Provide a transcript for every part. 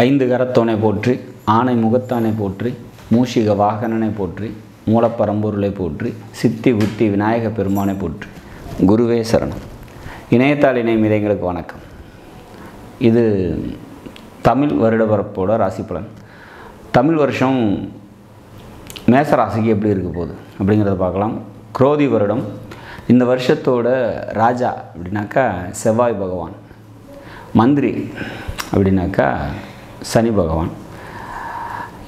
ஐந்து கரத்தோனை போற்றி, ஆனை முகத்தானை போற்றி, மூஷிக வாகனனை போற்றி, மூலப்பரம்பொருளை போற்றி, சித்தி புத்தி விநாயக பெருமானை போற்றி. குருவே சரணம். இணையத்தாள் இணையம் எங்களுக்கு வணக்கம். இது தமிழ் வருடப்பரப்போட ராசி பலன். தமிழ் வருஷம் மேச ராசிக்கு எப்படி இருக்க போகுது அப்படிங்கிறத பார்க்கலாம். குரோதி வருடம். இந்த வருஷத்தோட ராஜா அப்படின்னாக்கா செவ்வாய் பகவான், மந்திரி அப்படின்னாக்கா சனி பகவான்.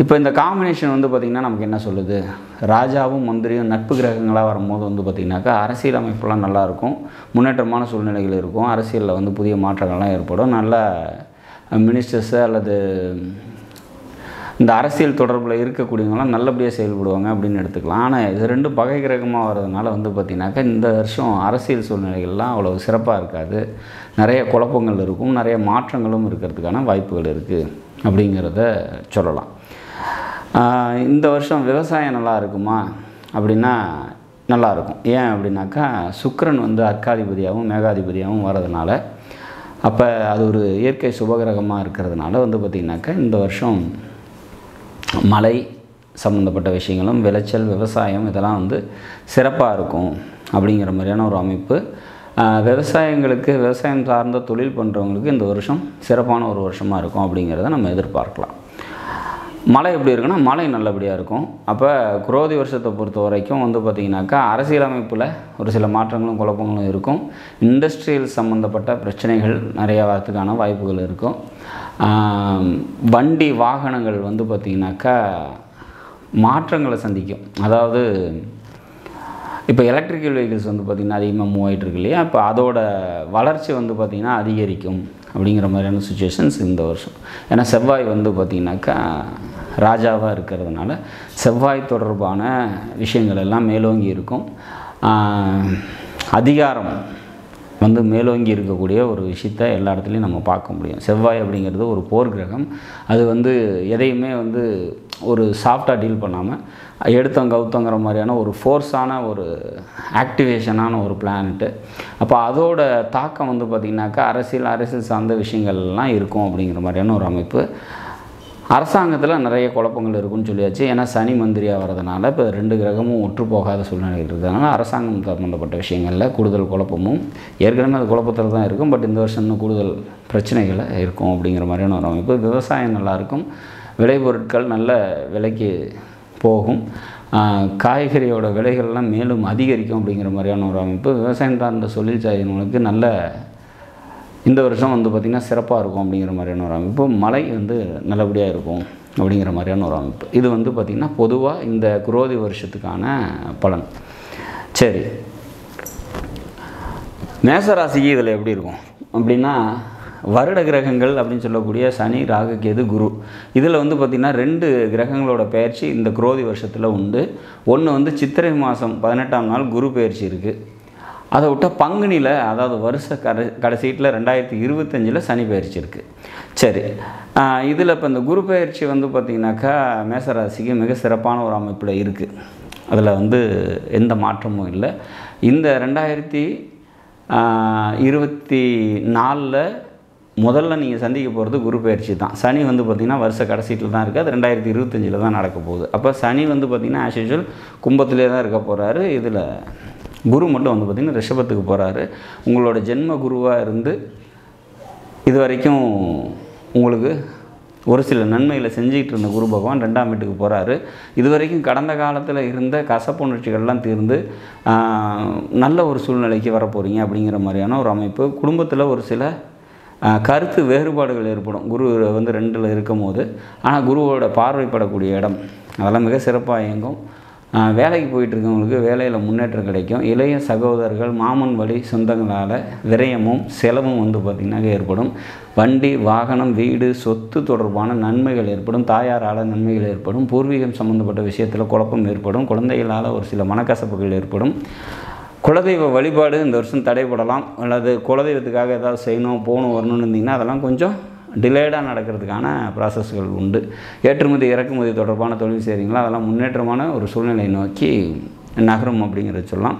இப்போ இந்த காம்பினேஷன் பார்த்திங்கன்னா நமக்கு என்ன சொல்லுது, ராஜாவும் மந்திரியும் நட்பு கிரகங்களாக வரும்போது பார்த்திங்கனாக்கா அரசியல் அமைப்புலாம் நல்லாயிருக்கும், முன்னேற்றமான சூழ்நிலைகள் இருக்கும், அரசியலில் புதிய மாற்றங்கள்லாம் ஏற்படும், நல்ல மினிஸ்டர்ஸு அல்லது இந்த அரசியல் தொடர்பில் இருக்கக்கூடியவங்களாம் நல்லபடியாக செயல்படுவாங்க அப்படின்னு எடுத்துக்கலாம். ஆனால் இது ரெண்டும் பகை கிரகமாக வர்றதுனால பார்த்திங்கனாக்கா இந்த வருஷம் அரசியல் சூழ்நிலைகள்லாம் அவ்வளோ சிறப்பாக இருக்காது, நிறைய குழப்பங்கள் இருக்கும், நிறைய மாற்றங்களும் இருக்கிறதுக்கான வாய்ப்புகள் இருக்குது அப்படிங்கிறத சொல்லலாம். இந்த வருஷம் விவசாயம் நல்லா இருக்குமா அப்படின்னா நல்லாயிருக்கும். ஏன் அப்படின்னாக்கா சுக்கிரன் அர்க்காதிபதியாகவும் மேகாதிபதியாகவும் வர்றதுனால, அப்போ அது ஒரு இயற்கை சுபகிரகமாக இருக்கிறதுனால பார்த்திங்கனாக்கா இந்த வருஷம் மழை சம்மந்தப்பட்ட விஷயங்களும் விளைச்சல் விவசாயம் இதெல்லாம் சிறப்பாக இருக்கும் அப்படிங்கிற மாதிரியான ஒரு அமைப்பு. விவசாயங்களுக்கு விவசாயம் சார்ந்த தொழில் பண்ணுறவங்களுக்கு இந்த வருஷம் சிறப்பான ஒரு வருஷமாக இருக்கும் அப்படிங்கிறத நம்ம எதிர்பார்க்கலாம். மழை எப்படி இருக்குன்னா மழை நல்லபடியாக இருக்கும். அப்போ குரோதி வருஷத்தை பொறுத்த வரைக்கும் பார்த்திங்கனாக்கா அரசியலமைப்பில் ஒரு சில மாற்றங்களும் குழப்பங்களும் இருக்கும். இண்டஸ்ட்ரியல் சம்மந்தப்பட்ட பிரச்சனைகள் நிறையா வரத்துக்கான வாய்ப்புகள் இருக்கும். வண்டி வாகனங்கள் பார்த்திங்கனாக்கா மாற்றங்களை சந்திக்கும். அதாவது இப்போ எலக்ட்ரிக்கல் வெஹிக்கிள்ஸ் பார்த்திங்கன்னா அதிகமாக மூவ் ஆகிட்டு இருக்கு இல்லையா, இப்போ அதோட வளர்ச்சி பார்த்திங்கன்னா அதிகரிக்கும் அப்படிங்கிற மாதிரியான சுச்சுவேஷன்ஸ் இந்த வருஷம். ஏன்னா செவ்வாய் பார்த்திங்கனாக்கா ராஜாவாக இருக்கிறதுனால செவ்வாய் தொடர்பான விஷயங்கள் எல்லாம் மேலோங்கி இருக்கும். அதிகாரம் மேலோங்கி இருக்கக்கூடிய ஒரு விஷயத்தை எல்லா இடத்துலையும் நம்ம பார்க்க முடியும். செவ்வாய் அப்படிங்கிறது ஒரு போர் கிரகம். அது எதையுமே ஒரு சாஃப்டாக டீல் பண்ணாமல் எடுத்தவங்க கவுத்தங்கிற மாதிரியான ஒரு ஃபோர்ஸான ஒரு ஆக்டிவேஷனான ஒரு பிளானட்டு. அப்போ அதோட தாக்கம் பார்த்திங்கனாக்கா அரசியல் சார்ந்த விஷயங்கள்லாம் இருக்கும் அப்படிங்கிற மாதிரியான ஒரு அமைப்பு. அரசாங்கத்தில் நிறைய குழப்பங்கள் இருக்குன்னு சொல்லியாச்சு. ஏன்னா சனி மந்திரியாக வரதுனால இப்போ ரெண்டு கிரகமும் ஒற்று போகாத சூழ்நிலை இருக்கிறதுனால அரசாங்கம் சம்பந்தப்பட்ட விஷயங்களில் கூடுதல் குழப்பமும் ஏற்கனவே அது குழப்பத்தில் தான் இருக்கும். பட் இந்த வருஷம் இன்னும் கூடுதல் பிரச்சனைகள் இருக்கும் அப்படிங்கிற மாதிரியான ஒரு அமைப்பு. விவசாயம் நல்லாயிருக்கும், விளைபொருட்கள் நல்ல விலைக்கு போகும், காய்கறியோட விலைகள்லாம் மேலும் அதிகரிக்கும் அப்படிங்கிற மாதிரியான ஒரு அமைப்பு. விவசாயம் சார்ந்த தொழில் செய்யறவங்களுக்கு நல்ல இந்த வருஷம் பார்த்திங்கன்னா சிறப்பாக இருக்கும் அப்படிங்கிற மாதிரியான ஒரு அமைப்பு. மழை நல்லபடியாக இருக்கும் அப்படிங்கிற மாதிரியான ஒரு அமைப்பு. இது பார்த்திங்கன்னா பொதுவாக இந்த குரோதி வருஷத்துக்கான பலன். சரி, மேசராசிக்கு இதில் எப்படி இருக்கும் அப்படின்னா வருட கிரகங்கள் அப்படின்னு சொல்லக்கூடிய சனி ராகு கேது குரு, இதில் பார்த்திங்கன்னா ரெண்டு கிரகங்களோட பயிற்சி இந்த குரோதி வருஷத்தில் உண்டு. ஒன்று சித்திரை மாதம் 18ஆம் நாள் குரு பயிற்சி இருக்குது. அதை விட்டால் பங்குனியில், அதாவது வருஷ கடைசீட்டில் 2025 சனி பயிற்சி இருக்குது. சரி, இதில் இப்போ இந்த குரு பயிற்சி பார்த்திங்கனாக்கா மேசராசிக்கு மிக சிறப்பான ஒரு அமைப்பில் இருக்குது. அதில் எந்த மாற்றமும் இல்லை. இந்த 2024 முதல்ல நீங்கள் சந்திக்க போகிறது குரு பயிற்சி தான். சனி பார்த்திங்கன்னா வருஷ கடைசீட்டில் தான் இருக்குது. அது 2025 தான் நடக்க போகுது. அப்போ சனி பார்த்திங்கன்னா ஆஸ் யூஷுவல் கும்பத்திலே தான் இருக்க போகிறாரு. இதில் குரு மட்டும் பார்த்திங்கன்னா ரிஷபத்துக்கு போகிறாரு. உங்களோட ஜென்ம குருவாக இருந்து இது வரைக்கும் உங்களுக்கு ஒரு சில நன்மைகளை செஞ்சுக்கிட்டு இருந்த குரு பகவான் 2ஆம் வீட்டுக்கு போகிறாரு. இது வரைக்கும் கடந்த காலத்தில் இருந்த கசப்புணர்ச்சிகள்லாம் தீர்ந்து நல்ல ஒரு சூழ்நிலைக்கு வரப்போகிறீங்க அப்படிங்கிற மாதிரியான ஒரு அமைப்பு. குடும்பத்தில் ஒரு சில கருத்து வேறுபாடுகள் ஏற்படும் குரு 2ல் இருக்கும் போது. ஆனால் குருவோட பார்வைப்படக்கூடிய இடம் அதெல்லாம் மிக சிறப்பாக இயங்கும். வேலைக்கு போயிட்டுருக்கவங்களுக்கு வேலையில் முன்னேற்றம் கிடைக்கும். இளைய சகோதரர்கள் மாமன் வழி சொந்தங்களால் விரயமும் செலவும் பார்த்திங்கன்னா ஏற்படும். வண்டி வாகனம் வீடு சொத்து தொடர்பான நன்மைகள் ஏற்படும். தாயாரால் நன்மைகள் ஏற்படும். பூர்வீகம் சம்மந்தப்பட்ட விஷயத்தில் குழப்பம் ஏற்படும். குழந்தைகளால் ஒரு சில மனக்கசப்புகள் ஏற்படும். குலதெய்வ வழிபாடு இந்த வருஷம் தடைப்படலாம். அல்லது குலதெய்வத்துக்காக ஏதாவது செய்யணும் போகணும் வரணும்னு இருந்திங்கன்னா அதெல்லாம் கொஞ்சம் டிலேடாக நடக்கிறதுக்கான ப்ராசஸ்கள் உண்டு. ஏற்றுமதி இறக்குமதி தொடர்பான தொழில் செய்கிறீங்களா, அதெல்லாம் முன்னேற்றமான ஒரு சூழ்நிலை நோக்கி நகரும் அப்படிங்கிறத சொல்லலாம்.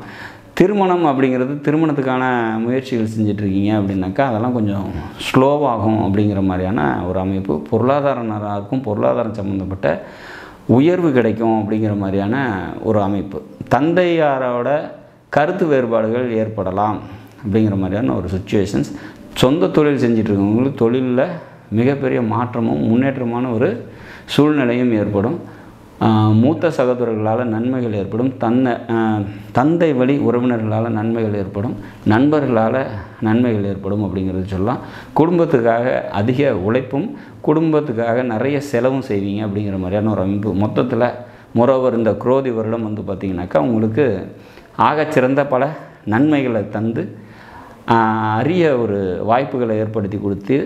திருமணம் அப்படிங்கிறது திருமணத்துக்கான முயற்சிகள் செஞ்சிட்ருக்கீங்க அப்படின்னாக்கா அதெல்லாம் கொஞ்சம் ஸ்லோவாகும் அப்படிங்கிற மாதிரியான ஒரு அமைப்பு. பொருளாதாரம் பொருளாதாரம் சம்மந்தப்பட்ட உயர்வு கிடைக்கும் அப்படிங்கிற மாதிரியான ஒரு அமைப்பு. தந்தையாரோட கருத்து வேறுபாடுகள் ஏற்படலாம் அப்படிங்கிற மாதிரியான ஒரு சுச்சுவேஷன்ஸ். சொந்த தொழில் செஞ்சிட்ருக்கவங்களுக்கு தொழிலில் மிகப்பெரிய மாற்றமும் முன்னேற்றமான ஒரு சூழ்நிலையும் ஏற்படும். மூத்த சகோதரர்களால் நன்மைகள் ஏற்படும். தந்தை வழி உறவினர்களால் நன்மைகள் ஏற்படும். நண்பர்களால் நன்மைகள் ஏற்படும் அப்படிங்கிறது சொல்லலாம். குடும்பத்துக்காக அதிக உழைப்பும் குடும்பத்துக்காக நிறைய செலவும் செய்வீங்க அப்படிங்கிற மாதிரியான ஒரு அமைப்பு. மொத்தத்தில் மொரோவர் இந்த குரோதி வருடம் வந்து பார்த்திங்கனாக்கா உங்களுக்கு ஆகச்சிறந்த பல நன்மைகளை தந்து அரிய ஒரு வாய்ப்புகளை ஏற்படுத்தி கொடுத்து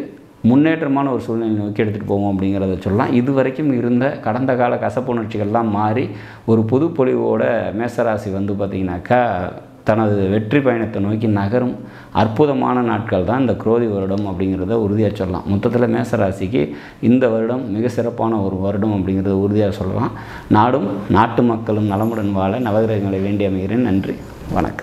முன்னேற்றமான ஒரு சூழ்நிலை நோக்கி எடுத்துகிட்டு போவோம் அப்படிங்கிறத சொல்லலாம். இது வரைக்கும் இருந்த கடந்த கால கசப்புணர்ச்சிகள்லாம் மாறி ஒரு புது பொலிவோட மேசராசி வந்து பார்த்திங்கனாக்கா தனது வெற்றி பயணத்தை நோக்கி நகரும் அற்புதமான நாட்கள் தான் இந்த குரோதி வருடம் அப்படிங்கிறத உறுதியாக சொல்லலாம். மொத்தத்தில் மேசராசிக்கு இந்த வருடம் மிக சிறப்பான ஒரு வருடம் அப்படிங்கிறத உறுதியாக சொல்லலாம். நாடும் நாட்டு மக்களும் நலமுடன் வாழ நவகிரகங்களை வேண்டி அமைகிறேன். நன்றி, வணக்கம்.